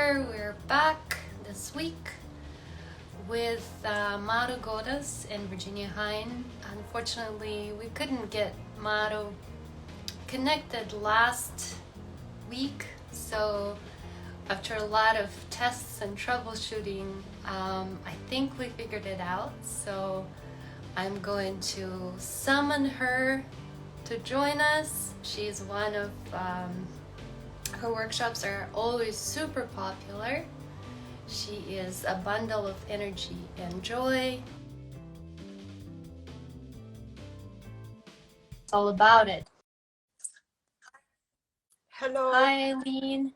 here. We're back this week with Maru Godas and Virginia Hein. Unfortunately, we couldn't get Maru connected last week, so after a lot of tests and troubleshooting, I think we figured it out. So I'm going to summon her to join us. She's one of her workshops are always super popular. She is a bundle of energy and joy. It's all about it. Hello. Hi, Eileen.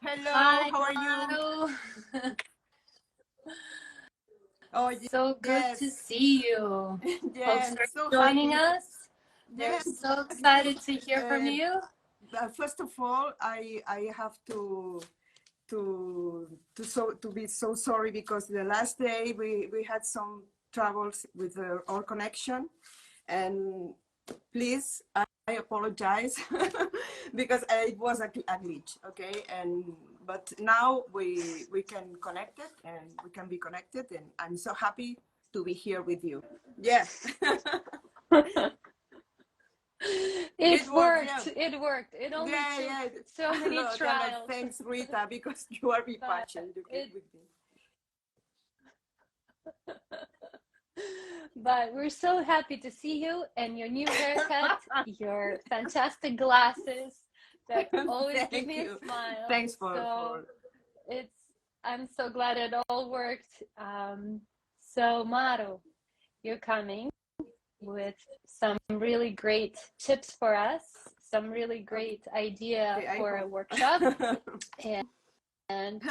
Hello. Hi, how are you? Oh, so good yes. to see you. Yes, Folks are so joining happy. us. They're so excited to hear from you. First of all, I have to be so sorry because the last day we had some troubles with our connection, and please, I apologize because it was a glitch, okay? But now we can connect it, and we can be connected, and I'm so happy to be here with you. Yes. It worked. Yeah. It worked. It only took so many trials. Thanks, Rita, because you are very patient with me. But we're so happy to see you and your new haircut, your fantastic glasses that always give me a smile. Thanks I'm so glad it all worked. So Maru, you're coming with some really great tips for us, some really great idea for a workshop. and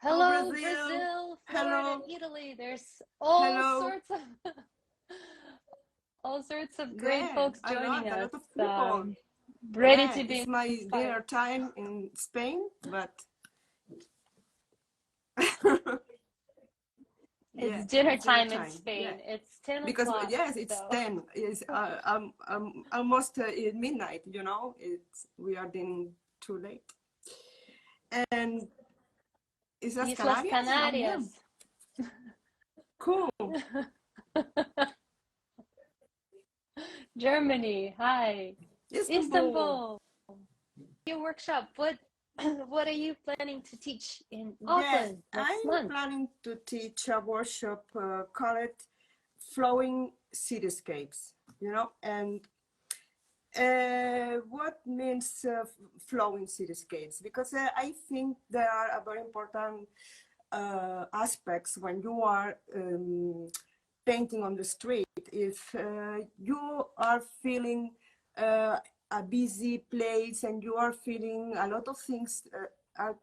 Hello, Brazil, Florida, Italy. There's all sorts of great folks joining us. A lot of people. Ready to be. It's my dinner time in Spain, but it's dinner time in Spain. Yeah. It's 10 because, o'clock. Yes, it's 10. It's almost midnight. You know, we are then too late. And Islas Canarias. Cool. Germany. Hi. Istanbul. Your workshop. What are you planning to teach in Auckland next month? I'm planning to teach a workshop called Flowing Cityscapes. You know, and what means flowing cityscapes? Because I think there are a very important aspects when you are painting on the street. If you are feeling a busy place and you are feeling a lot of things are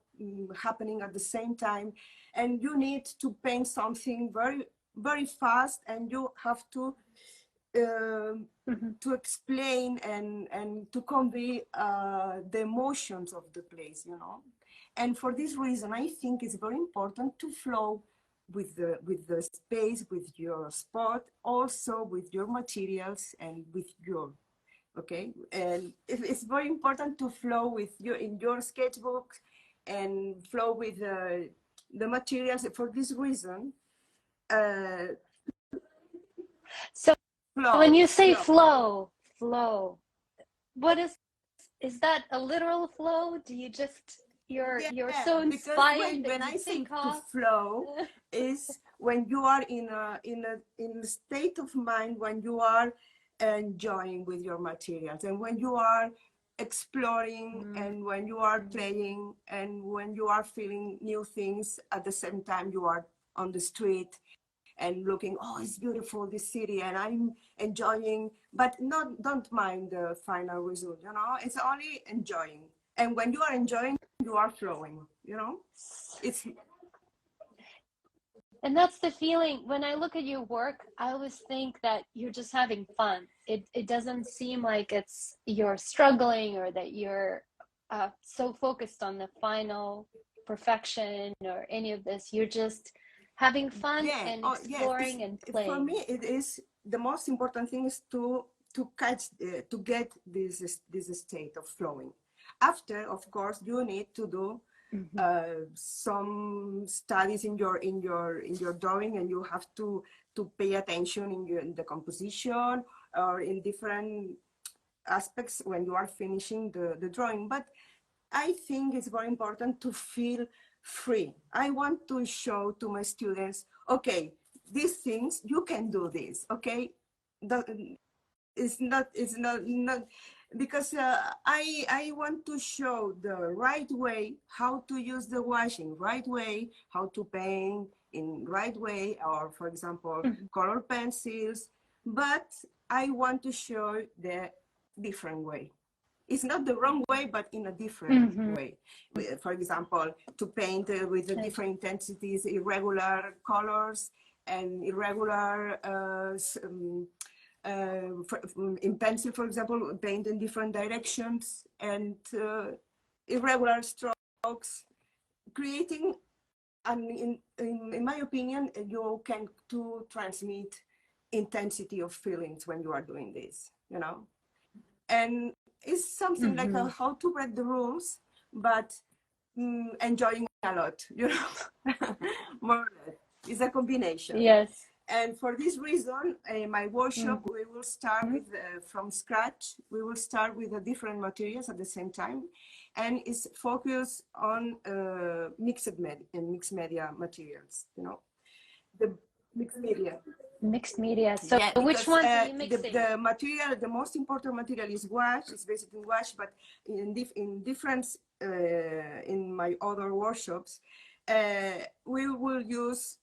happening at the same time, and you need to paint something very, very fast, and you have to explain and to convey the emotions of the place, you know. And for this reason, I think it's very important to flow with the space, with your spot, also with your materials and with your, okay? And it's very important to flow with in your sketchbook and flow with the materials. For this reason, so when you say flow, what is that a literal flow? Do you just you're so inspired when I think to flow is when you are in a state of mind when you are enjoying with your materials, and when you are exploring, and when you are playing, and when you are feeling new things at the same time you are on the street and looking, oh, it's beautiful, this city, and I'm enjoying, but don't mind the final result, you know. It's only enjoying, and when you are enjoying, you are flowing, you know. And that's the feeling. When I look at your work, I always think that you're just having fun. It doesn't seem like you're struggling, or that you're so focused on the final perfection or any of this. You're just having fun and exploring and playing. For me, it is the most important thing is to get this state of flowing. After, of course, you need to do some studies in your drawing, and you have to pay attention in the composition or in different aspects when you are finishing the drawing. But I think it's very important to feel free. I want to show to my students, okay, these things, you can do this, okay? It's not because I want to show the right way how to use the wash in right way, how to paint in right way, or for example, color pencils, but I want to show the different way. It's not the wrong way, but in a different way. For example, to paint with the different intensities, irregular colors and irregular in pencil, for example, paint in different directions and irregular strokes, creating, and in my opinion, you can to transmit intensity of feelings when you are doing this, you know. And it's something like how to break the rules, but enjoying a lot, you know. More or less. It's a combination. Yes. And for this reason, my workshop, we will start with from scratch. We will start with the different materials at the same time, and it's focused on mixed media materials. You know, the mixed media. Mixed media. So Yeah, which ones are you mixing? The material, the most important material is wash. It's basically wash, but in difference in my other workshops, we will use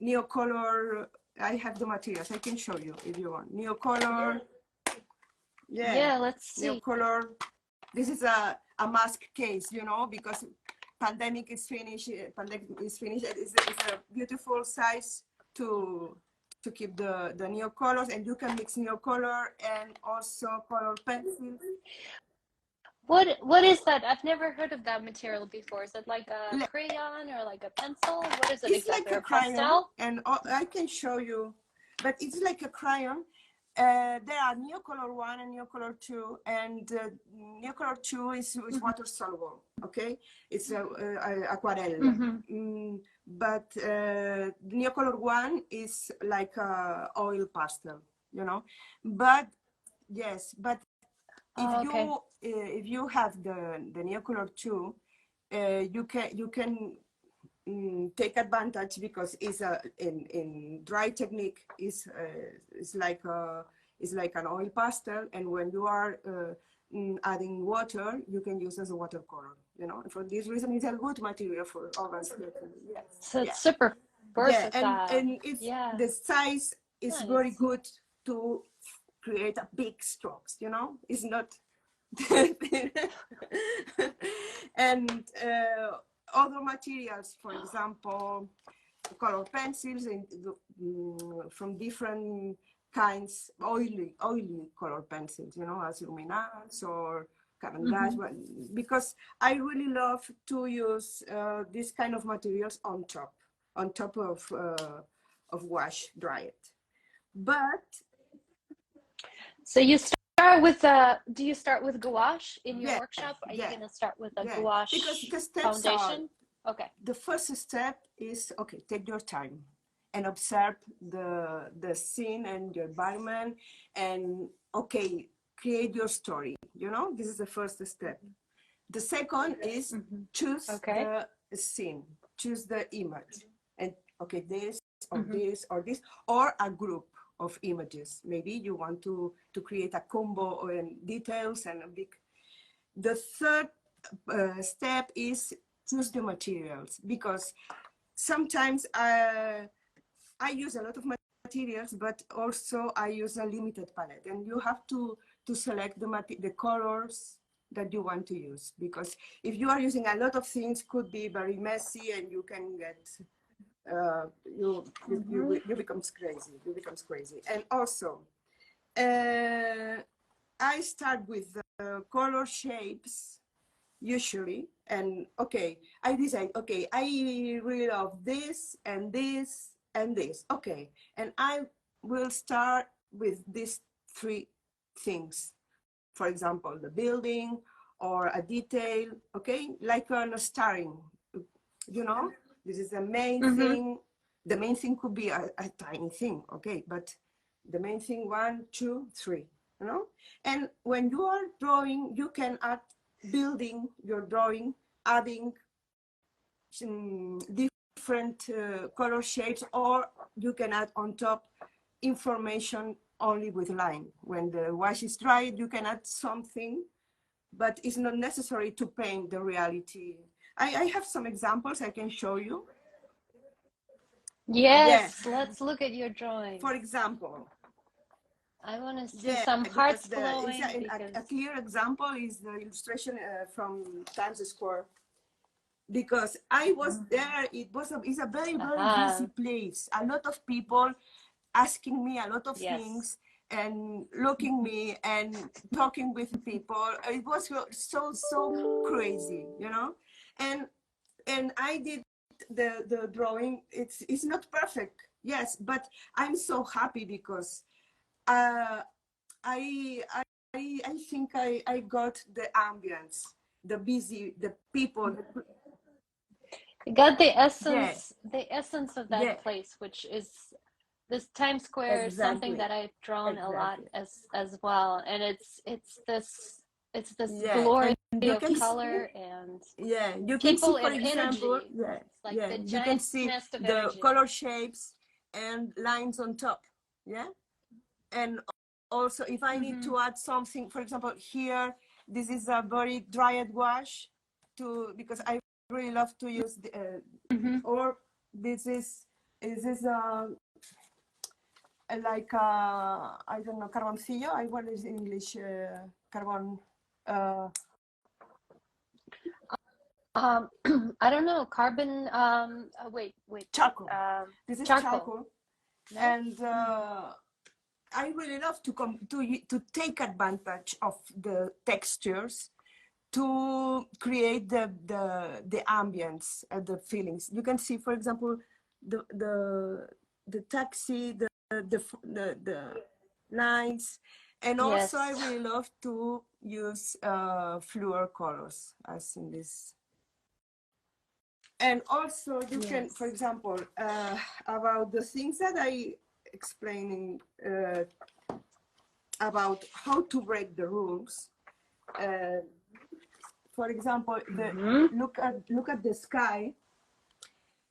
neocolor. I have the materials. I can show you if you want. Neocolor. Yeah, let's see. Neocolor. This is a mask case, you know, because pandemic is finished. It's a beautiful size to keep the neocolors, and you can mix neocolor and also color pencils. What is that? I've never heard of that material before. Is it like a crayon or like a pencil? What is it it's exactly? Like a crayon, and I can show you, but it's like a crayon. There are neocolor 1 and neocolor 2, and neocolor 2 is water soluble, okay? It's aquarelle. But neocolor 1 is like oil pastel, you know? But yes, but if you have the neocolor 2, you can take advantage, because it's in dry technique is like an oil pastel, and when you are adding water, you can use as a watercolor, you know. And for this reason, it's a good material for organs. Yes. So it's super versatile. Yeah, and it's the size is very good to create a big strokes, you know. It's not and other materials, for example, color pencils from different kinds, oily color pencils, you know, as luminance or cavendish, because I really love to use this kind of materials on top of wash, dry it. But so you start with do you start with gouache in your workshop? Are you going to start with a gouache because the steps foundation? Okay. The first step is, okay, take your time and observe the scene and your environment, and okay, create your story, you know. This is the first step. The second is choose the scene, choose the image, and okay, this or this or this, or a group of images. Maybe you want to create a combo and details and a big. The third step is choose the materials, because sometimes I use a lot of materials, but also I use a limited palette, and you have to select the colors that you want to use, because if you are using a lot of things, could be very messy, and you can get you becomes crazy. And also I start with the color shapes usually, and okay, I decide, okay, I really love this and this and this, okay, and I will start with these three things. For example, the building or a detail, okay? Like on a starring, you know, this is the main thing. The main thing could be a tiny thing, okay? But the main thing, 1, 2, 3, you know? And when you are drawing, you can add, building your drawing, adding different color shades, or you can add on top information only with line. When the wash is dried, you can add something, but it's not necessary to paint the reality. I have some examples I can show you. Yes, let's look at your drawing. For example, I want to see some hearts glowing. A clear example is the illustration from Times Square. Because I was there, it's a very, very busy place. A lot of people asking me a lot of things and looking me and talking with people. It was so crazy, you know. And I did the drawing. It's not perfect, yes, but I'm so happy because I think I got the ambience, the busy, the people. You got the essence of that place, which is this Times Square, something that I've drawn a lot as well, and it's this glory of color and you can people see, for and example, energy. It's like the you can see nest of the energy. color shapes and lines on top, and also if I need to add something, for example, here this is a very dried wash because I really love to use the, or this is like I don't know, carboncillo. What is in English? Carbon. I don't know. Carbon. Wait. Charcoal. This is charcoal. No? And I really love to take advantage of the textures to create the ambience and the feelings. You can see, for example, the taxi, the lines, and also I really love to use fluor colors, as in this. And also you can, for example, about the things that I explaining about how to break the rules. For example, look at the sky.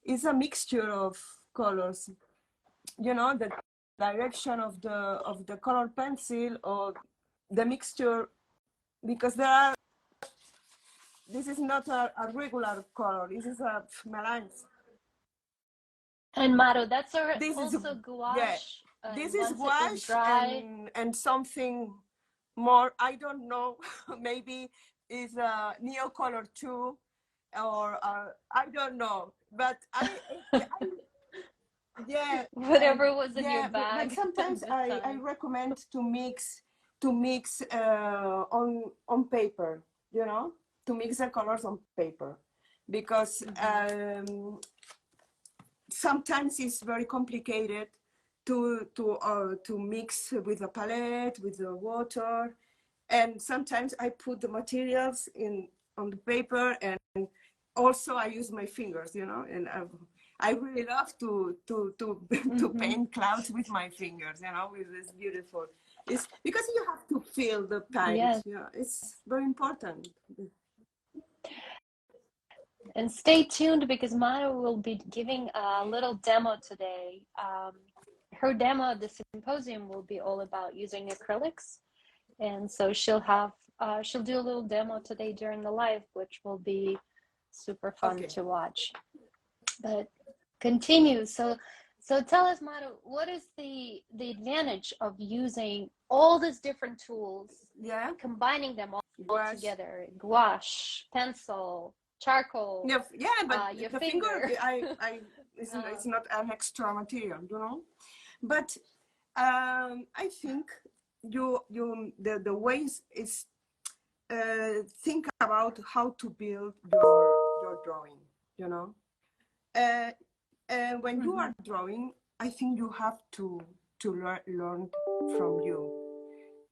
It's a mixture of colors. You know, the direction of the color pencil or the mixture, because this is not a regular color. This is a melange. And Maru, that's also gouache. This is gouache and something more. I don't know. Maybe is a neo color too, or I don't know. But whatever was in your bag. But sometimes I recommend to mix on paper. You know, to mix the colors on paper, because sometimes it's very complicated to mix with the palette, with the water, and sometimes I put the materials on the paper, and also I use my fingers, you know, and I really love to paint clouds with my fingers, you know, with this beautiful. It's because you have to feel the paint. Yes. Yeah, it's very important. And stay tuned because Maru will be giving a little demo today. Her demo at the symposium will be all about using acrylics, and so she'll do a little demo today during the live, which will be super fun to watch. But continue. So tell us, Maru, what is the advantage of using all these different tools? Combining them all together: gouache, pencil, charcoal. But your the finger. It's not an extra material, you know. But I think the ways is think about how to build your drawing, you know. When you are drawing, I think you have to learn from you.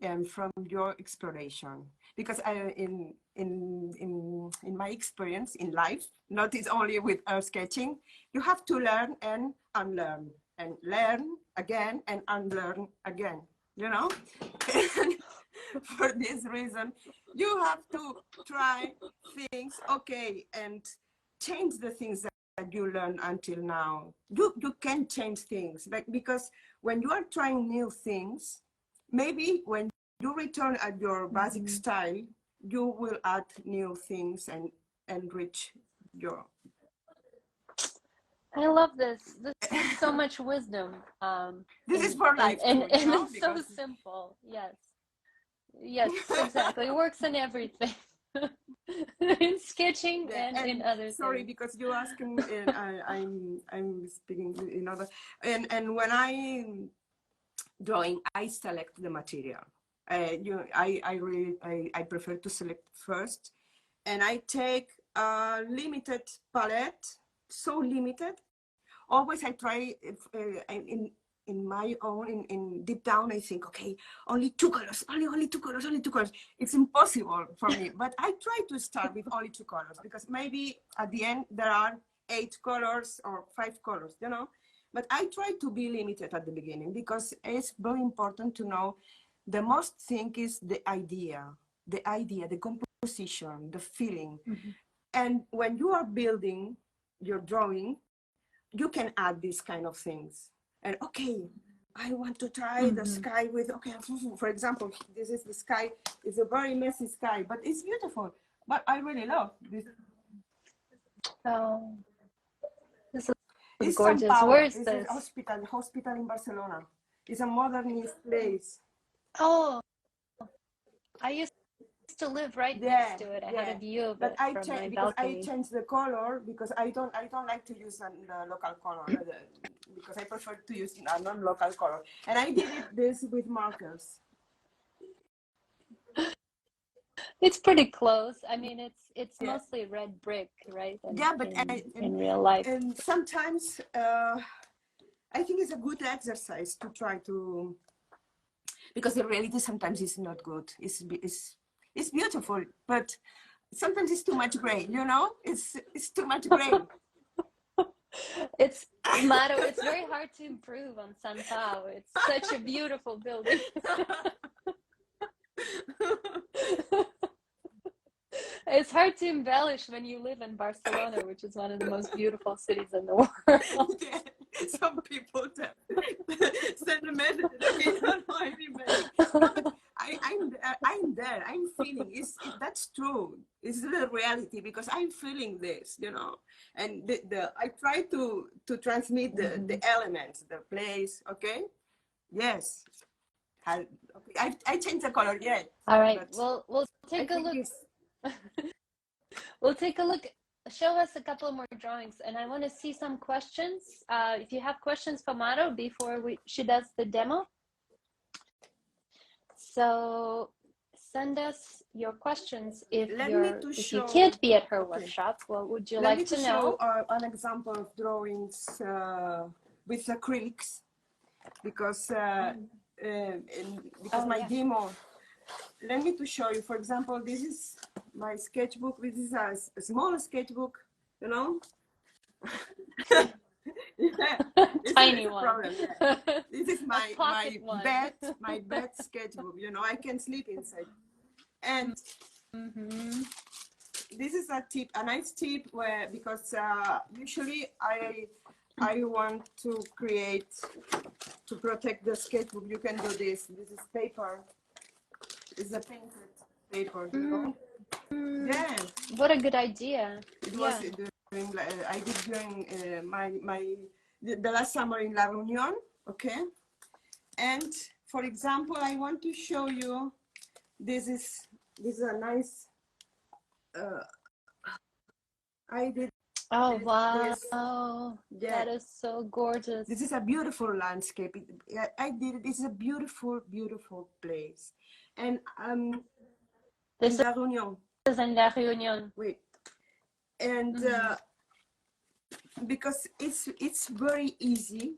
and from your exploration. Because in my experience in life, not is only with earth sketching, you have to learn and unlearn, and learn again and unlearn again, you know. And for this reason, you have to try things, okay, and change the things that you learned until now. You can change things, but because when you are trying new things, maybe when you return at your basic style, you will add new things and enrich your. I love this. This is so much wisdom. This is for life and too, you know, it's so simple. Yes. Yes, exactly. It works in everything. In sketching and in other sorry, things. because you asking, and I'm speaking in other, and when I drawing, I select the material. I prefer to select first, and I take a limited palette, so limited. Always I try in my own, in deep down, I think, okay, only two colors, only two colors, only two colors. It's impossible for me, but I try to start with only two colors, because maybe at the end there are 8 colors or 5 colors, you know. But I try to be limited at the beginning, because it's very important to know the most thing is the idea, the composition, the feeling. And when you are building your drawing, you can add these kind of things. And okay, I want to try the sky with, okay, for example, this is the sky. It's a very messy sky, but it's beautiful. But I really love this. Oh, this is It's gorgeous. São Paulo. Where is It's this? a hospital in Barcelona. It's a modernist place. Oh, I used to live right next to it. I had a view of it from my balcony. I changed the color, because I don't like to use the local color, because I prefer to use a non-local color. And I did this with markers. It's pretty close. I mean, it's mostly red brick, right? But in real life. And sometimes I think it's a good exercise to try to, because the reality sometimes is not good. It's beautiful, but sometimes it's too much gray. You know, it's too much gray. It's Maru. It's very hard to improve on São Paulo. It's such a beautiful building. It's hard to embellish when you live in Barcelona, which is one of the most beautiful cities in the world. Yeah, some people send a message. Okay, no, but I'm there. I'm feeling. That's true. It's the reality, because I'm feeling this, you know. And I try to transmit the elements, the place. Okay. Yes. I changed the color. Yeah. All right. We'll take a look. We'll take a look. Show us a couple more drawings, and I want to see some questions. If you have questions for Maru before she does the demo, so send us your questions. If you can't be at her workshop, what would you like to know? Show an example of drawings with acrylics, because my demo. Let me to show you. For example, this is my sketchbook. This is a small sketchbook, you know. Tiny one. Problem, yeah. This is my bed sketchbook. You know, I can sleep inside. And this is a nice tip, because usually I want to protect the sketchbook. You can do this. This is paper. It's a painted paper, you know? Yeah. What a good idea. It was I did during the last summer in La Reunion, okay? And for example, I want to show you, this is a nice, I did. Oh, wow. That is so gorgeous. This is a beautiful landscape. I did it. It's a beautiful, beautiful place. And this in La Reunion. Is in La Reunion. Wait. And because it's very easy,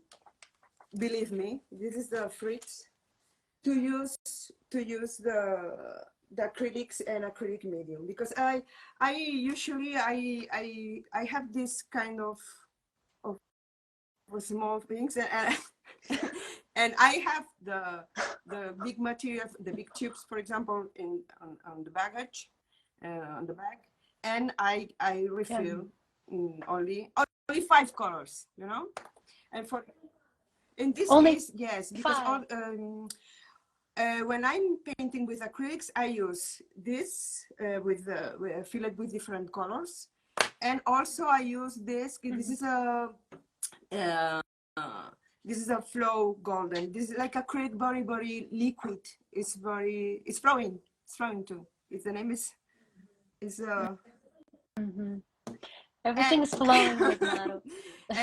believe me, this is the fruits, to to use the acrylics and acrylic medium, because I usually I have this kind of small things, and and I have the big material, the big tubes, for example, on the baggage, on the bag, and I refill only 5 colors, you know, and for in this Only case, yes, because 5. all when I'm painting with acrylics, I use this fill it with different colors, and also I use this. This is a uh, this is a flow golden. This is like acrylic, very liquid. It's flowing. It's flowing too. The name is Everything is flowing with Maru.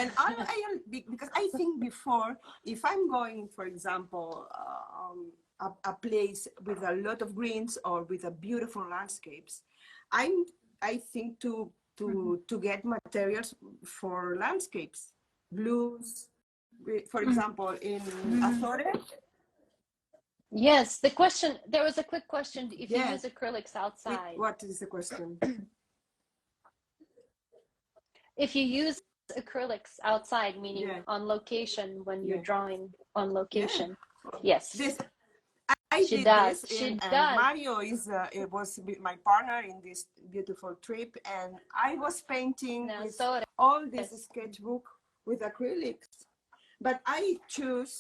and I am because I think before, if I'm going, for example, a place with a lot of greens or with a beautiful landscapes, I think to get materials for landscapes, blues, for example, in Azores. Yes, there was a quick question. If you Yes. use acrylics outside. What is the question? If you use acrylics outside, meaning Yeah. on location when you're Yeah. drawing on location. Yeah. Yes. I She did does. this, She and does. Mario it was my partner in this beautiful trip, and I was painting with all this sketchbook with acrylics, but I choose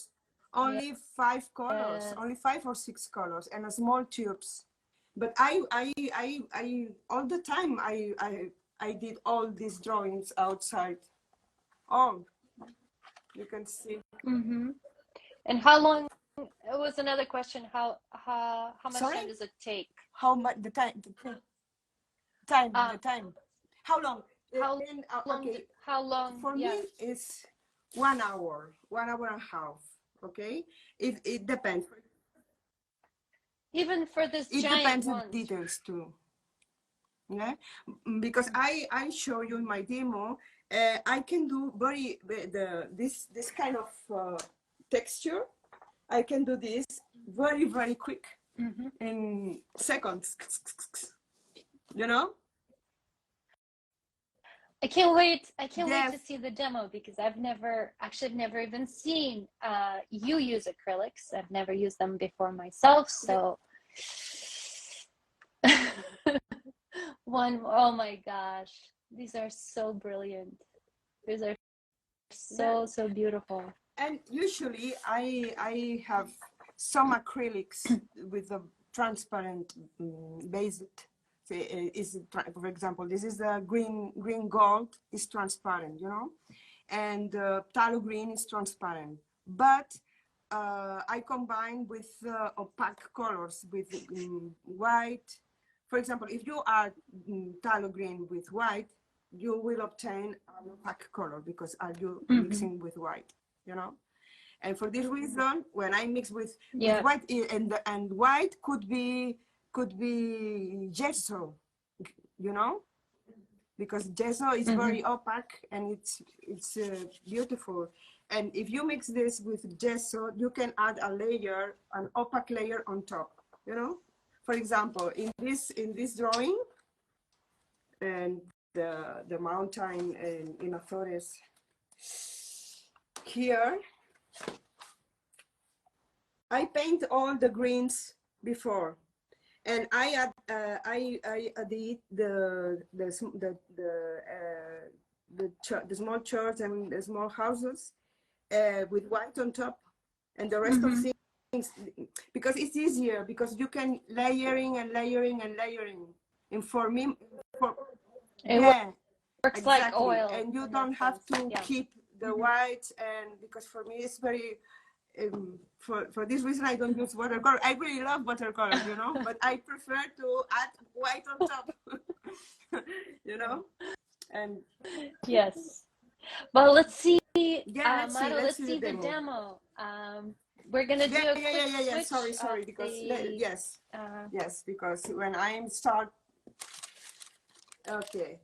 only 5 colors, only 5 or 6 colors, and a small tubes. But I all the time I did all these drawings outside. Oh, you can see. And how long? It was another question. How much time does it take? How much the time? The time. How long? How long? For me, it's 1 hour, 1 hour and a half. Okay, it depends. Even for this It giant depends on ones. details too. Yeah, because I show you in my demo. I can do this kind of texture. I can do this very quick in seconds. You know. I can't wait. I can't wait to see the demo, because I've never even seen you use acrylics. I've never used them before myself. So oh my gosh, these are so brilliant. These are so beautiful. And usually I have some acrylics with a transparent base. For example, this is a green gold is transparent, you know, and tallow green is transparent. But I combine with opaque colors with white. For example, if you add tallow green with white, you will obtain an opaque color because are you mixing with white, you know. And for this reason, when I mix with white, and white could be gesso, you know, because gesso is very opaque and it's beautiful. And if you mix this with gesso, you can add an opaque layer on top, you know. For example, in this drawing, and the mountain in Azores here, I paint all the greens before, and I added the small church and the small houses with white on top, and the rest of things, because it's easier, because you can layering and layering and layering. And for me, works exactly, like oil, and you don't have to keep the white, and because for me it's very for this reason I don't use watercolor. I really love watercolor, you know, but I prefer to add white on top. You know. And yes, well, let's see. Maru, let's see the demo. We're gonna do a quick switch. Sorry, because yes, because when I start, okay,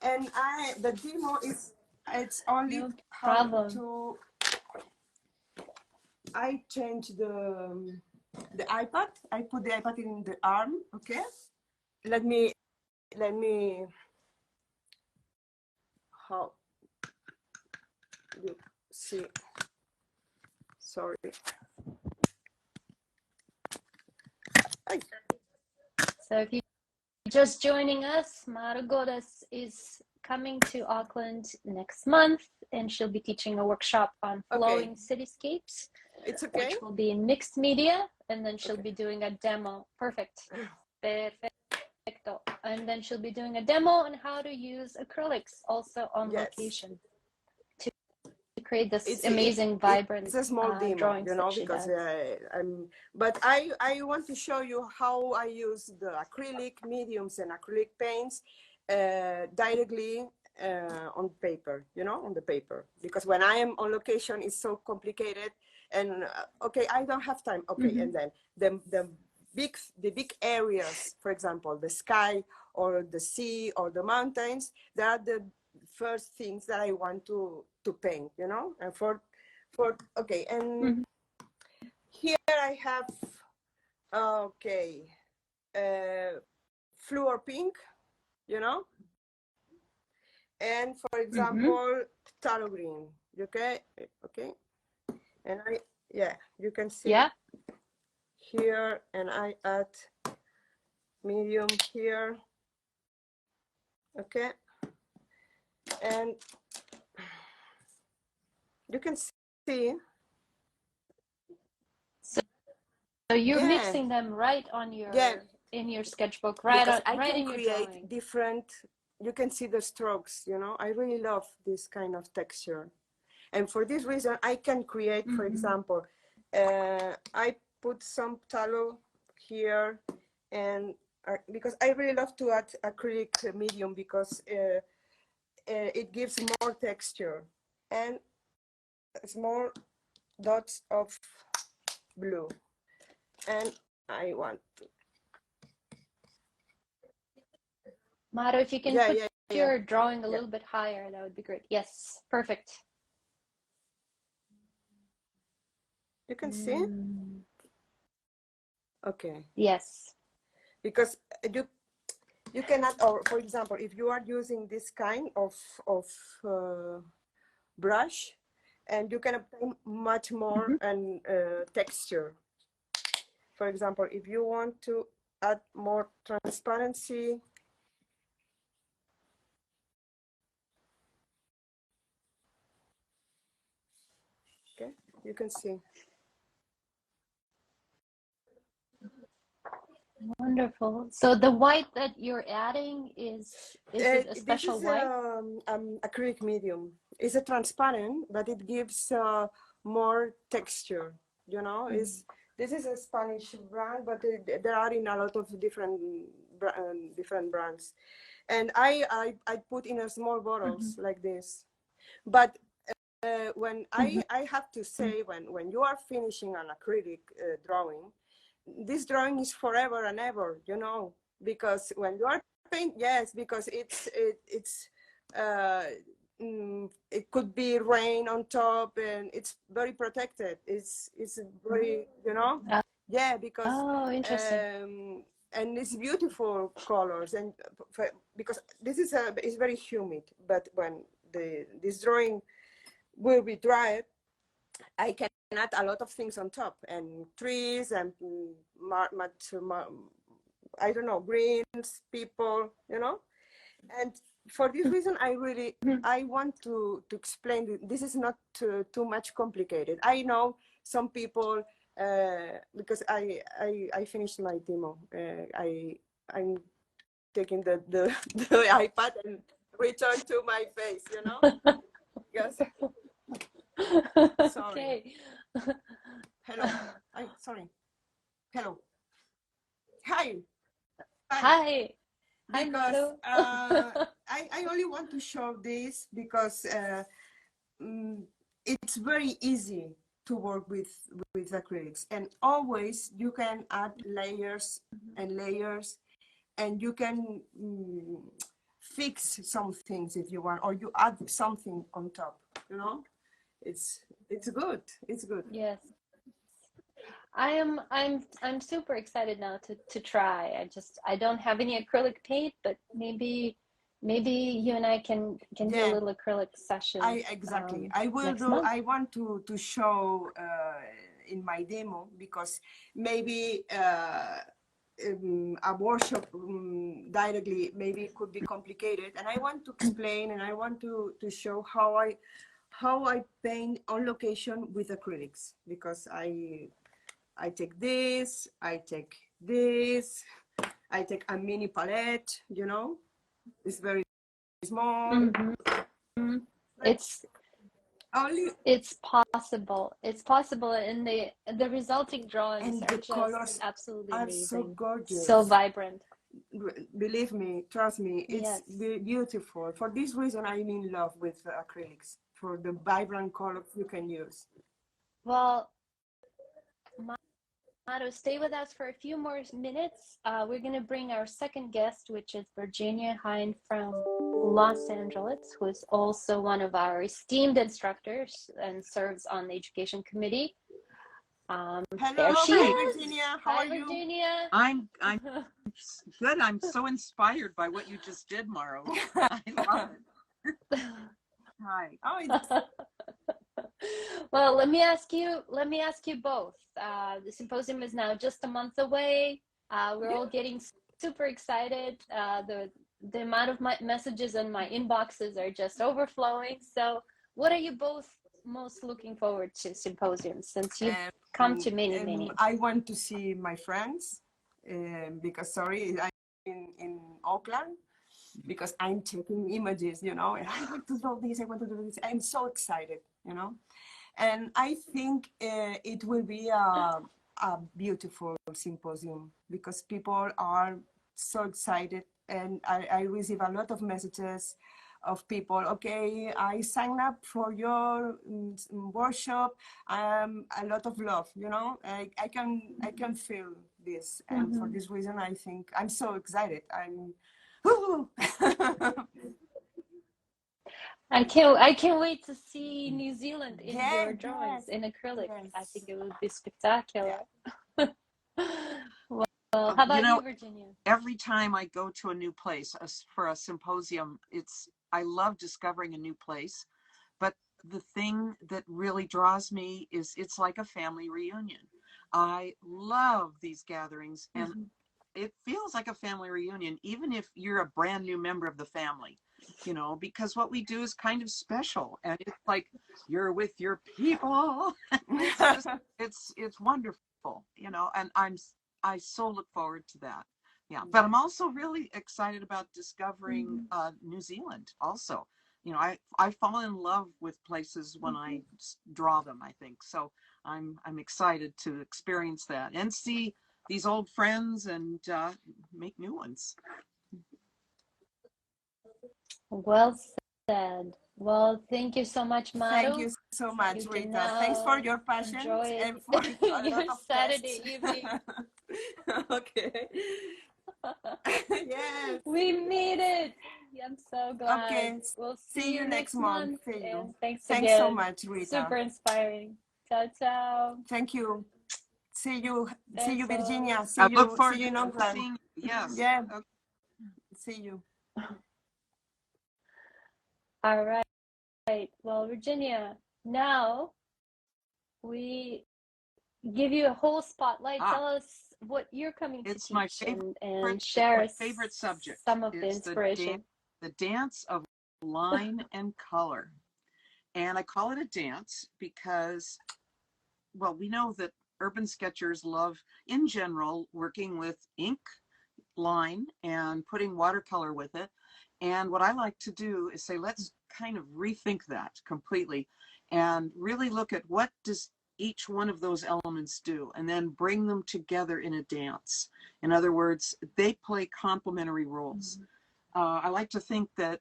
and the demo it's only how to. I change the the iPad. I put the iPad in the arm. Okay. Let me how you see. Sorry. Ay. So if you're just joining us, Maru Godas is coming to Auckland next month, and she'll be teaching a workshop on flowing cityscapes. It's okay. Which will be in mixed media, and then she'll be doing a demo. Perfect. Perfecto. And then she'll be doing a demo on how to use acrylics also on location to create this amazing, vibrant it's a small demo, drawings, you know, because but I want to show you how I use the acrylic mediums and acrylic paints directly on paper, you know, on the paper, because when I am on location it's so complicated, and okay, I don't have time. Okay. And then the big areas, for example, the sky or the sea or the mountains, they are the first things that I want to paint, you know. And okay, and here I have fluor pink, you know, and for example phthalo green. Okay, and you can see here, and I add medium here. Okay, and you can see. So you're mixing them right on your in your sketchbook, right in your drawing. Different. You can see the strokes. You know, I really love this kind of texture, and for this reason, I can create. For example, I put some tallow here, and because I really love to add acrylic medium, because it gives more texture and small dots of blue, and I want to. Maru, if you can put your drawing a little bit higher, that would be great. Yes, perfect. You can see? Okay. Yes. Because you cannot, or for example, if you are using this kind of brush, and you can obtain much more and texture. For example, if you want to add more transparency, okay, you can see. Wonderful. So the white that you're adding is it a special white? This is acrylic medium. It's a transparent, but it gives more texture. You know, this is a Spanish brand, but there are in a lot of different brands. And I put in a small bottles like this. But when I have to say, when you are finishing an acrylic drawing, this drawing is forever and ever, you know, because when you are paint, because it could be rain on top, and it's very protected. It's very, you know, because interesting. And it's beautiful colors, and because this is it's very humid, but when this drawing will be dry, I can add a lot of things on top, and trees and I don't know, greens, people, you know. And for this reason, I want to explain. This is not too much complicated. I know some people, because I finished my demo. I'm taking the iPad and return to my face, you know. Yes. Sorry. Okay. Hello. Sorry. Hello. Hi. Hi. Because I only want to show this because it's very easy to work with acrylics, and always you can add layers and layers, and you can fix some things if you want, or you add something on top, you know. It's good. It's good. Yes. I'm super excited now to try. I don't have any acrylic paint, but maybe you and I can do a Yeah, little acrylic session exactly. I will next do. month. I want to show in my demo because maybe a workshop directly maybe it could be complicated, and I want to explain and I want to show how I paint on location with acrylics because I take this, I take this, I take a mini palette. You know, it's very small. Mm-hmm. It's Only it's possible. It's possible, and the resulting drawings and are the just colors absolutely are so amazing. So gorgeous. vibrant. Believe me, trust me, it's Yes. beautiful. For this reason, I'm in love with acrylics for the vibrant colors you can use. Well, Maru, stay with us for a few more minutes. We're going to bring our second guest, which is Virginia Hein from Los Angeles, who is also one of our esteemed instructors and serves on the education committee. There Hello, she hi Great. is. Virginia, how Hi, are you? Virginia. I'm good. I'm so inspired by what you just did, Maru. I love it. Hi. Oh, it's Well, let me ask you both. The symposium is now just a month away. We're all getting super excited. The amount of my messages in my inboxes are just overflowing. So, what are you both most looking forward to symposium since you've come to many? I want to see my friends because sorry, I'm in Oakland because I'm taking images, you know, and I want to do this, I want to do this. I'm so excited, you know, and I think it will be a beautiful symposium because people are so excited, and I receive a lot of messages of people. Okay, I signed up for your workshop. A lot of love, you know. I can feel this, and for Mm-hmm. this reason, I think I'm so excited. I'm. I can't wait to see New Zealand in Yeah, your drawings yes, in acrylic. I think yes. it would be spectacular. Yeah. Well, how You about know, you, Virginia? every time I go to a new place for a symposium, I love discovering a new place. But the thing that really draws me is it's like a family reunion. I love these gatherings, and Mm-hmm. it feels like a family reunion, even if you're a brand new member of the family, because what we do is kind of special, and it's like you're with your people. It's just, it's wonderful, and I so look forward to that. Yeah, but I'm also really excited about discovering Mm-hmm. New Zealand also. I fall in love with places when I draw them, I think. So I'm excited to experience that and see these old friends and make new ones. Well said. Well, thank you so much, Thank Maru. you so much, You can Rita. Thanks for now your patience enjoy and for a your lot of Saturday tests. evening. Okay. Yes. We made it. I'm so glad. Okay. We'll See see you you next next month. month. See you. And thanks Thanks so again. much, Rita. Super inspiring. Ciao, ciao. Thank you. See you. See you, Besos. Virginia. I look See forward you in to Oakland. seeing. Yes. Yeah. Okay. See you. All right. Well, Virginia, now we give you a whole spotlight. Ah, Tell us what you're coming to it's my teach favorite. and It's share my us favorite subject. some of the It's inspiration. the dance of line and color, and I call it a dance because, well, we know that urban sketchers love, in general, working with ink, line, and putting watercolor with it. And what I like to do is say, let's kind of rethink that completely and really look at what does each one of those elements do, and then bring them together in a dance. In other words, they play complementary roles. I like to think that,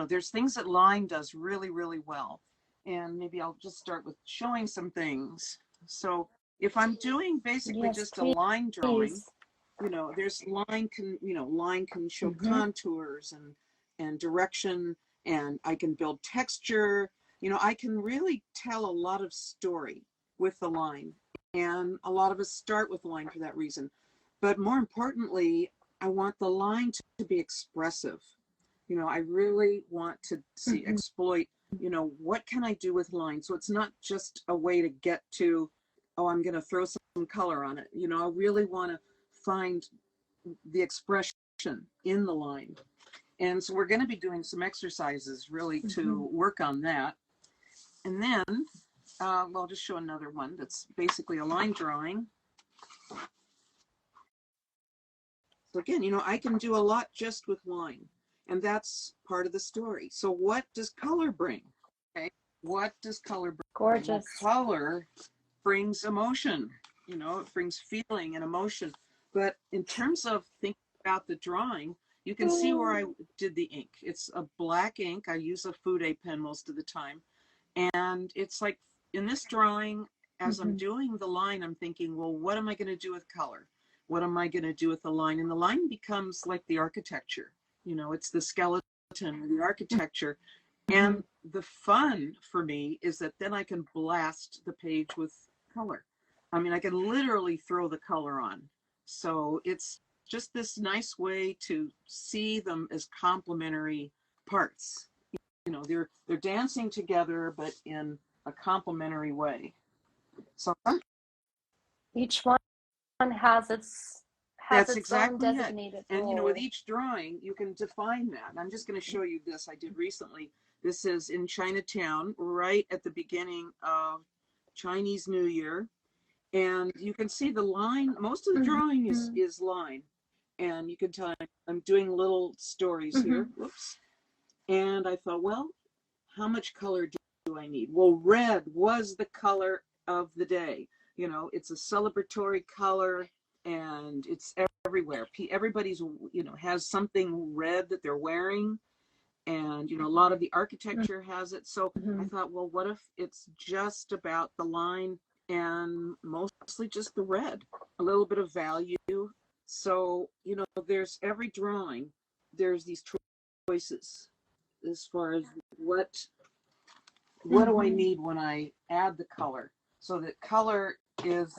there's things that line does really, really well. And maybe I'll just start with showing some things. So if I'm doing basically Yes, just a line drawing, please. there's line can show Mm-hmm. contours and direction, and I can build texture. I can really tell a lot of story with the line. And a lot of us start with the line for that reason. But more importantly, I want the line to be expressive. You know, I really want to see Mm-hmm. exploit, you know, what can I do with line? So it's not just a way to get to, oh, I'm going to throw some color on it. You know, I really want to find the expression in the line. And so we're going to be doing some exercises really to work on that. And then, well, I'll just show another one that's basically a line drawing. So again, you know, I can do a lot just with line, and that's part of the story. So what does color bring? Okay, what does color bring? Well, Gorgeous. color brings emotion. You know, it brings feeling and emotion. But in terms of thinking about the drawing, you can see where I did the ink. It's a black ink. I use a Fude pen most of the time. And it's like in this drawing, as I'm doing the line, I'm thinking, well, what am I going to do with color? What am I going to do with the line? And the line becomes like the architecture. You know, it's the skeleton, the architecture. And the fun for me is that then I can blast the page with color. I mean, I can literally throw the color on. So it's just this nice way to see them as complementary parts. You know, they're dancing together, but in a complementary way. So Each one has that's its own exactly it. designated And you know, with role. each drawing, you can define that. And I'm just going to show you this. I did recently. This is in Chinatown, right at the beginning of Chinese New Year. And you can see the line. Most of the drawing is line. And you can tell I'm doing little stories here. Whoops. And I thought, well, how much color do I need? Well, red was the color of the day. You know, it's a celebratory color and it's everywhere. Everybody's, you know, has something red that they're wearing. And, you know, a lot of the architecture has it. So I thought, well, what if it's just about the line and mostly just the red, a little bit of value. So, you know, there's every drawing, there's these choices as far as what do I need when I add the color? So that color is,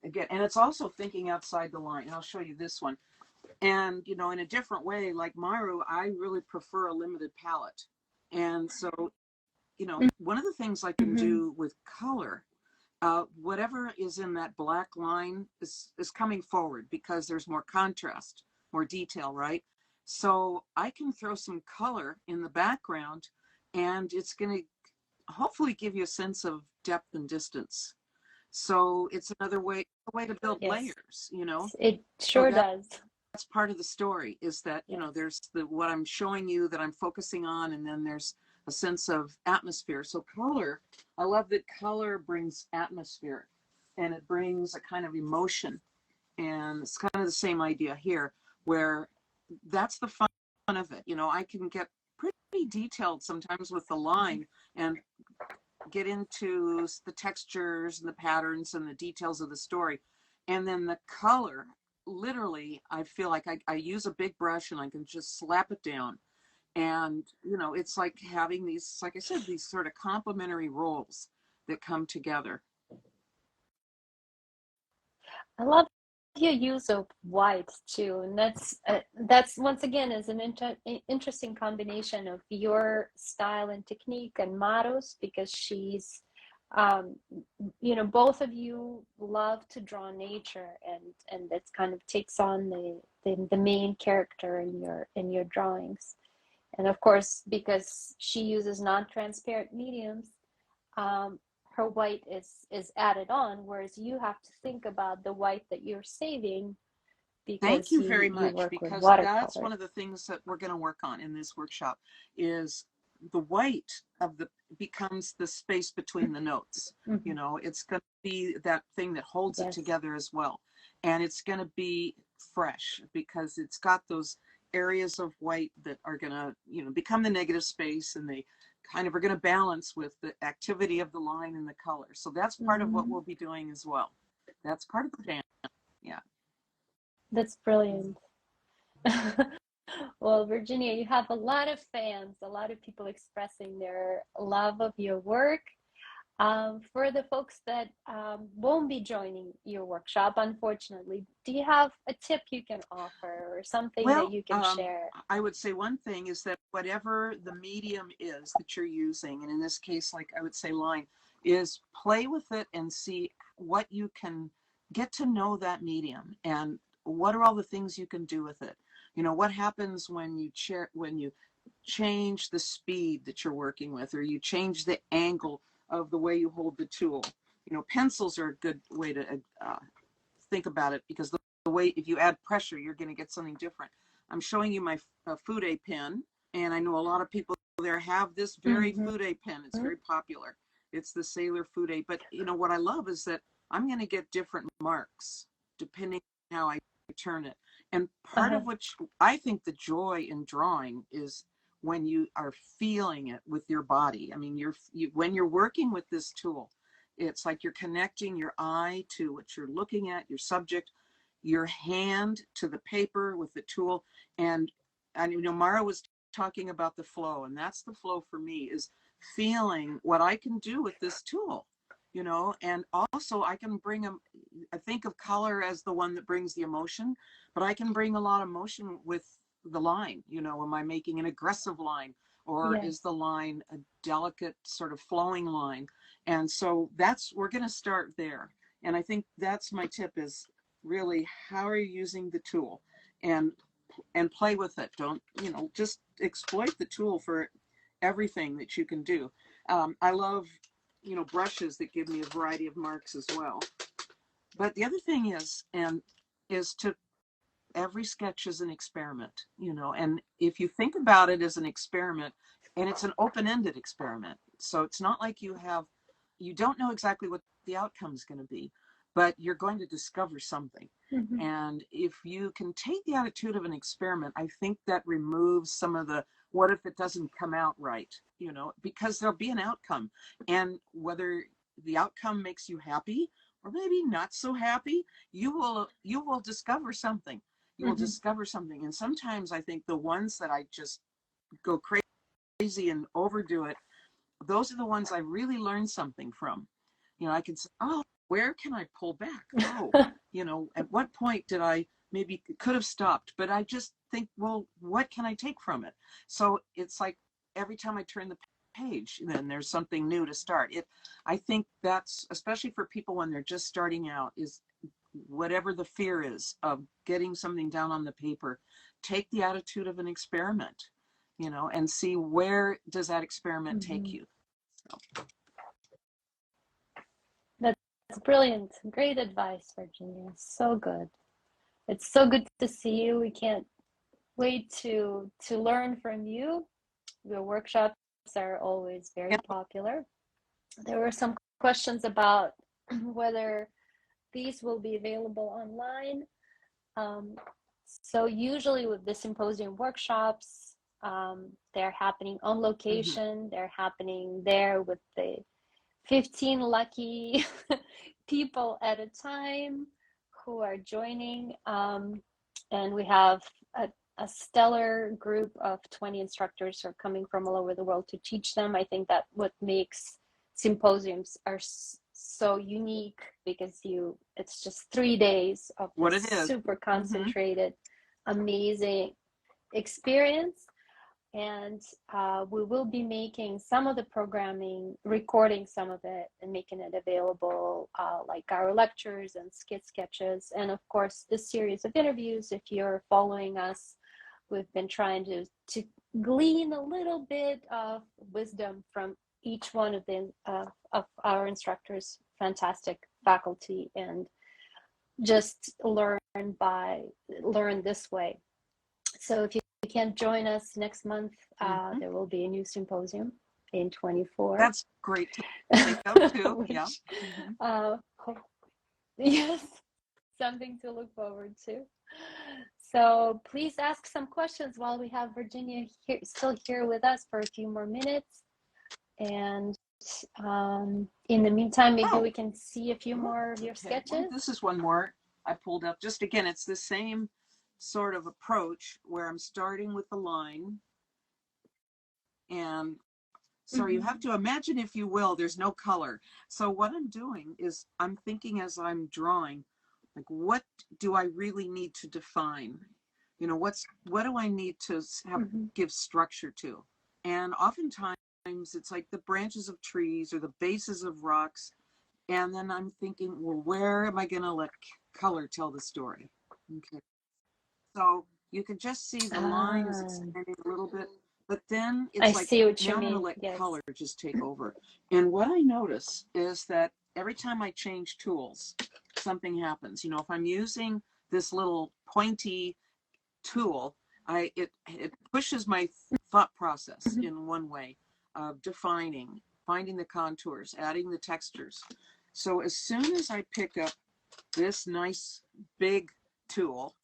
again, and it's also thinking outside the line. And I'll show you this one. And, you know, in a different way, like Maru, I really prefer a limited palette. And so, you know, one of the things I can do with color, whatever is in that black line is coming forward because there's more contrast, more detail, right? So I can throw some color in the background and it's going to hopefully give you a sense of depth and distance. So it's another way, a way to build layers, you know? It sure so does. that's part of the story is that, you know, there's the, what I'm showing you that I'm focusing on, and then there's a sense of atmosphere. So color, I love that color brings atmosphere and it brings a kind of emotion. And it's kind of the same idea here where that's the fun of it. You know, I can get pretty detailed sometimes with the line and get into the textures and the patterns and the details of the story. And then the color, literally, I feel like I use a big brush and I can just slap it down. And, you know, it's like having these, like I said, these sort of complementary roles that come together. I love your use of white too, and that's once again is an interesting combination of your style and technique and Maru's, because she's you know, both of you love to draw nature, and that kind of takes on the main character in your drawings. And of course, because she uses non-transparent mediums, her white is added on, whereas you have to think about the white that you're saving Thank because you very you much, work with because that's one watercolors. of the things that we're going to work on in this workshop is the white of the becomes the space between the notes. You know, it's going to be that thing that holds it together as well. And it's going to be fresh because it's got those areas of white that are going to, you know, become the negative space, and they kind of are going to balance with the activity of the line and the color. So that's part of what we'll be doing as well. That's part of the dance. Yeah. That's brilliant. Well, Virginia, you have a lot of fans, a lot of people expressing their love of your work. For the folks that won't be joining your workshop, unfortunately, do you have a tip you can offer or something that Well, you can share? I would say one thing is that whatever the medium is that you're using, and in this case, like I would say line, is play with it and see what you can get to know that medium and what are all the things you can do with it. You know, what happens when you change the speed that you're working with, or you change the angle of the way you hold the tool. You know, pencils are a good way to think about it, because the way, if you add pressure, you're going to get something different. I'm showing you my Fude pen, and I know a lot of people there have this very Fude pen. It's very popular. It's the Sailor Fude. But you know what I love is that I'm going to get different marks depending on how I turn it. And part of which I think the joy in drawing is when you are feeling it with your body. I mean, when you're working with this tool, it's like you're connecting your eye to what you're looking at, your subject, your hand to the paper with the tool. And you know, Mara was talking about the flow, and that's the flow for me, is feeling what I can do with this tool, you know. And also I can I think of color as the one that brings the emotion, but I can bring a lot of emotion with the line. You know, am I making an aggressive line, or is the line a delicate sort of flowing line? And so we're going to start there. And I think that's my tip, is really, how are you using the tool, and play with it. Don't, you know, just exploit the tool for everything that you can do. I love, you know, brushes that give me a variety of marks as well. But the other thing is to every sketch is an experiment, you know, and if you think about it as an experiment, and it's an open-ended experiment, so it's not like you don't know exactly what the outcome is going to be, but you're going to discover something. And if you can take the attitude of an experiment, I think that removes some of the what if it doesn't come out right, you know, because there'll be an outcome, and whether the outcome makes you happy or maybe not so happy, you will discover something. You will discover something. And sometimes I think the ones that I just go crazy and overdo it, those are the ones I really learned something from. You know, I can say, oh, where can I pull back? Oh, you know, at what point did I maybe could have stopped? But I just think, well, what can I take from it? So it's like every time I turn the page, then there's something new to start. I think that's, especially for people when they're just starting out, is whatever the fear is of getting something down on the paper, take the attitude of an experiment, you know, and see where does that experiment take you. So. That's brilliant. Great advice, Virginia. So good. It's so good to see you. We can't wait to learn from you. Your workshops are always very popular. There were some questions about whether these will be available online. So usually with the symposium workshops, they're happening on location. They're happening there with the 15 lucky people at a time who are joining. And we have a stellar group of 20 instructors who are coming from all over the world to teach them. I think that what makes symposiums are so unique, because it's just 3 days of this super concentrated, amazing experience. And we will be making some of the programming, recording some of it, and making it available, like our lectures and sketches. And of course, this series of interviews, if you're following us, we've been trying to glean a little bit of wisdom from each one of our instructors, fantastic faculty, and just learn this way. So if you can't join us next month, there will be a new symposium in 24. That's great to think of too. Which, yeah. Yes, something to look forward to. So please ask some questions while we have Virginia still here with us for a few more minutes. And in the meantime, maybe we can see a few more of your sketches. Well, this is one more I pulled up. Just again, it's the same sort of approach where I'm starting with the line and So you have to imagine, if you will, there's no color. So what I'm doing is I'm thinking as I'm drawing, like, what do I really need to define? You know, what do I need to have give structure to? And oftentimes it's like the branches of trees or the bases of rocks. And then I'm thinking, well, where am I going to let color tell the story? Okay. So you can just see the line is expanding a little bit, but then I it's like, see what you now I'm going to mean. let Yes. color just take over. And what I notice is that every time I change tools, something happens. You know, if I'm using this little pointy tool, it pushes my thought process in one way of defining, finding the contours, adding the textures. So as soon as I pick up this nice big tool,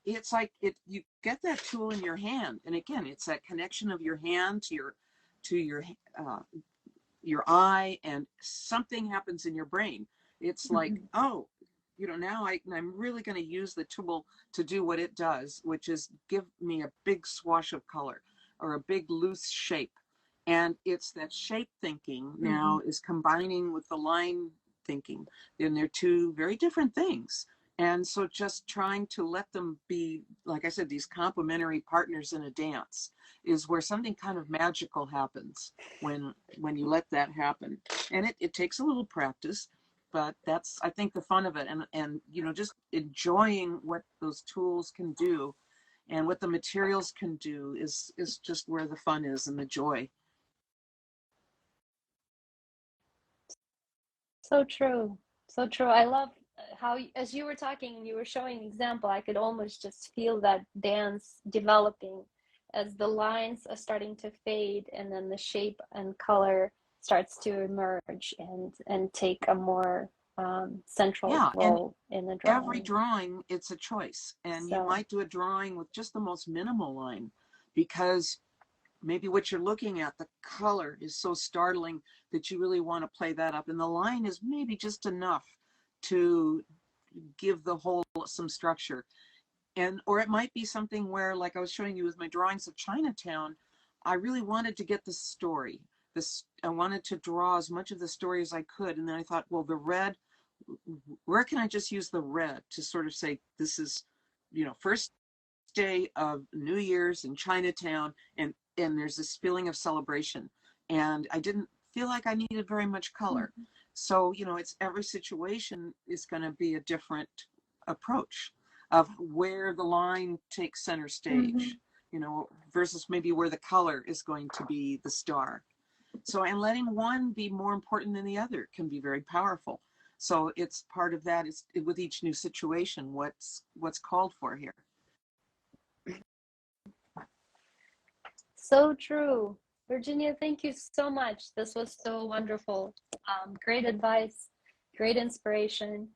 it's like you get that tool in your hand, and again, it's that connection of your hand to your eye, and something happens in your brain. It's like, oh, you know, now I'm really going to use the tool to do what it does, which is give me a big swash of color or a big loose shape. And it's that shape thinking now is combining with the line thinking. And they're two very different things. And so just trying to let them be, like I said, these complementary partners in a dance is where something kind of magical happens when you let that happen. And it takes a little practice, but that's, I think, the fun of it. And you know, just enjoying what those tools can do and what the materials can do is just where the fun is and the joy. So true. So true. I love how, as you were talking and you were showing an example, I could almost just feel that dance developing as the lines are starting to fade and then the shape and color starts to emerge and take a more central role in the drawing. Every drawing, it's a choice. And you might do a drawing with just the most minimal line because maybe what you're looking at, the color is so startling that you really want to play that up. And the line is maybe just enough to give the whole some structure. Or it might be something where, like I was showing you with my drawings of Chinatown, I really wanted to get the story. I wanted to draw as much of the story as I could. And then I thought, well, the red, where can I just use the red to sort of say, this is, you know, first day of New Year's in Chinatown, and there's this feeling of celebration. And I didn't feel like I needed very much color. So, you know, it's every situation is going to be a different approach of where the line takes center stage, you know, versus maybe where the color is going to be the star. So, and letting one be more important than the other can be very powerful. So it's part of that is with each new situation, what's called for here. So true. Virginia, thank you so much. This was so wonderful. Great advice, great inspiration.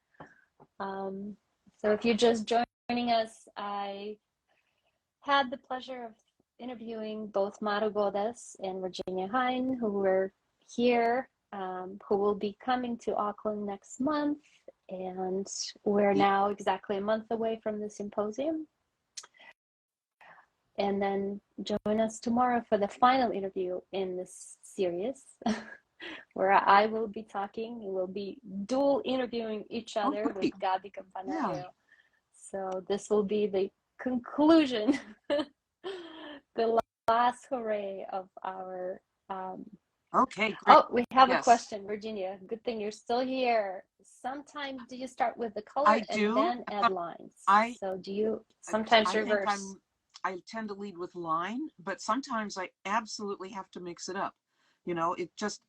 So if you're just joining us, I had the pleasure of interviewing both Maru Godas and Virginia Hein, who were here, who will be coming to Auckland next month. And we're now exactly a month away from the symposium. And then join us tomorrow for the final interview in this series, where I will be talking. We'll be dual interviewing each other with Gabi Campanario. Yeah. So this will be the conclusion, the last hooray of our. Okay, great. Oh, we have a question, Virginia. Good thing you're still here. Sometimes do you start with the color and then add lines? So do you sometimes reverse? I tend to lead with line, but sometimes I absolutely have to mix it up. You know,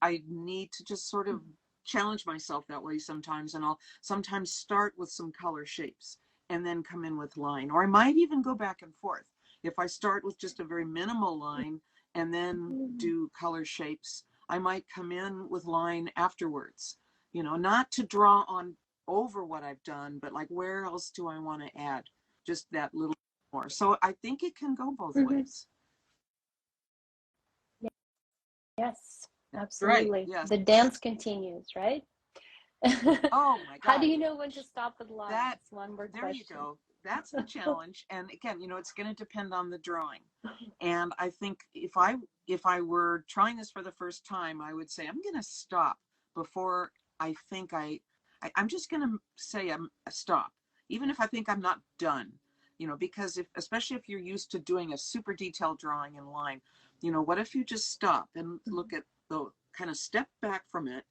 I need to just sort of challenge myself that way sometimes. And I'll sometimes start with some color shapes and then come in with line. Or I might even go back and forth. If I start with just a very minimal line and then do color shapes, I might come in with line afterwards. You know, not to draw on over what I've done, but like, where else do I want to add just that little more? So I think it can go both ways. Yes, absolutely. Right. Yes. The dance continues, right? Oh my God. How do you know when to stop with lines? One more there question. You go. that's the challenge. And again, it's going to depend on the drawing. And I think if I were trying this for the first time, I would say I'm going to stop before I think I'm just going to say I'm a stop, even if I think I'm not done. Because especially if you're used to doing a super detailed drawing in line, what if you just stop and look at the kind of step back from it,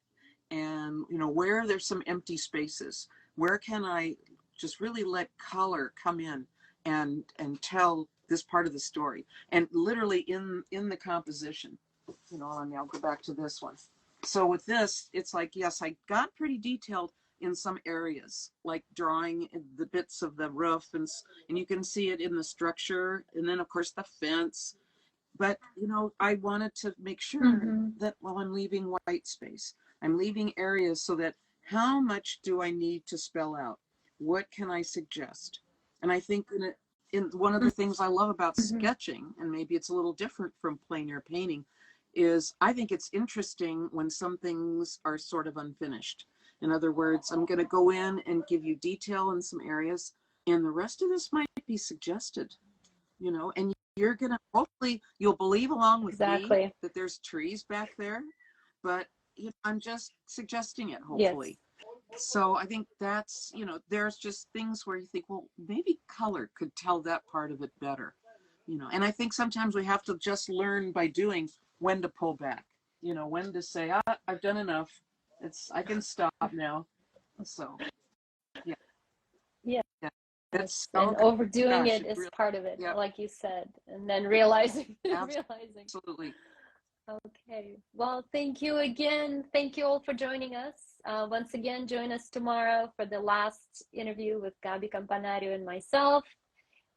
and where there's some empty spaces, where can I just really let color come in and tell this part of the story, and literally in the composition. I'll go back to this one. So with this, it's like, yes, I got pretty detailed in some areas, like drawing the bits of the roof, and you can see it in the structure, and then of course the fence. But I wanted to make sure that while I'm leaving white space, I'm leaving areas so that how much do I need to spell out? What can I suggest? And I think in one of the things I love about sketching, and maybe it's a little different from plein air painting, is I think it's interesting when some things are sort of unfinished. In other words, I'm going to go in and give you detail in some areas, and the rest of this might be suggested, and you're going to, hopefully you'll believe along with me that there's trees back there, but I'm just suggesting it, hopefully. Yes. So I think that's, there's just things where you think, well, maybe color could tell that part of it better, and I think sometimes we have to just learn by doing when to pull back, when to say, I've done enough. I can stop now. So, yeah. Yeah. That's, and overdoing it is really, part of it, yeah. like you said, and then realizing. Absolutely. Okay, well, thank you again. Thank you all for joining us. Once again, join us tomorrow for the last interview with Gabi Campanario and myself,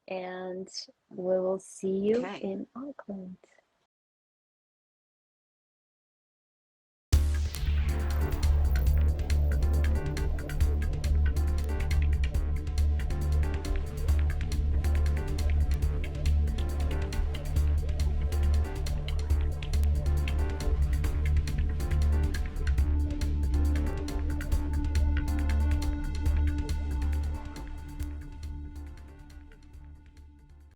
and we will see you in Auckland.